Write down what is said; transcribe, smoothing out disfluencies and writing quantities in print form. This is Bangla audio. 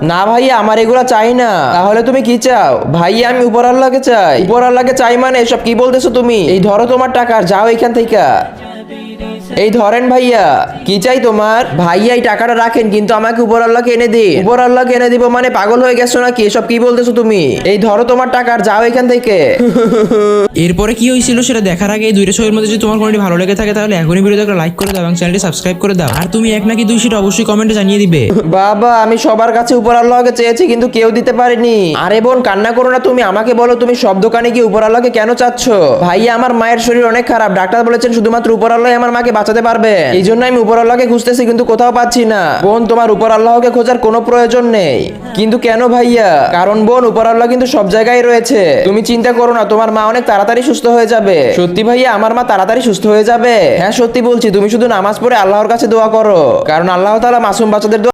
না ভাইয়া, আমার এগুলা চাই না। তাহলে তুমি কি চাও? ভাইয়া আমি উপর আল্লাহকে চাই। উপর আল্লাহকে চাই মানে এসব কি বলতেছো তুমি? এই ধরো তোমার টাকা, আর যাও এখান থেকে। এই ধরেন ভাইয়া। কি চাই তোমার? ভাইয়া এই টাকাটা রাখেন, কিন্তু আমাকে উপর আল্লাহকে এনে দিন। উপর আল্লাহকে এনে দিব মানে পাগল হয়ে গেছো নাকি? এসব কি বলতেছো তুমি? এই ধরো তোমার টাকা, আর যাও এখান থেকে। এরপরে কি হয়েছিল সেটা দেখার আগে এই দুইটা ছবির মধ্যে যদি তোমার কোনটি ভালো লেগে থাকে তাহলে এখনই ভিডিওতে একটা লাইক করে দাও এবং চ্যানেলটি সাবস্ক্রাইব করে দাও। আর তুমি এক নাকি দুই সেটা অবশ্যই কমেন্টে জানিয়ে দিবে। বাবা, আমি সবার কাছে উপর আল্লাহকে চেয়েছি, কিন্তু কেউ দিতে পারেনি। আরে বোন, কান্না করো না তুমি। আমাকে বলো, তুমি সব দোকানে গিয়ে উপর আল্লাহকে কেন চাচ্ছ? ভাইয়া আমার মায়ের শরীর অনেক খারাপ, ডাক্তার বলেছেন শুধুমাত্র উপর আল্লাহ আমার মাকে বাঁচাতে পারবে। এই জন্য আমি উপর আল্লাহকে খুঁজতেছি, কিন্তু কোথাও পাচ্ছি না। বোন, তোমার উপর আল্লাহকে খোঁজার কোনো প্রয়োজন নেই। কিন্তু কেন ভাইয়া? কারণ বোন, উপর আল্লাহ কিন্তু সব জায়গায় রয়েছে। তুমি চিন্তা করো না, তোমার মা অনেক তাড়াতাড়ি সুস্থ হয়ে যাবে। সত্যি ভাইয়া, আমার মা তাড়াতাড়ি সুস্থ হয়ে যাবে? হ্যাঁ সত্যি বলছি, তুমি শুধু নামাজ পড়ে আল্লাহর কাছে দোয়া করো, কারণ আল্লাহ তাআলা মাসুম বাচ্চাদের দোয়া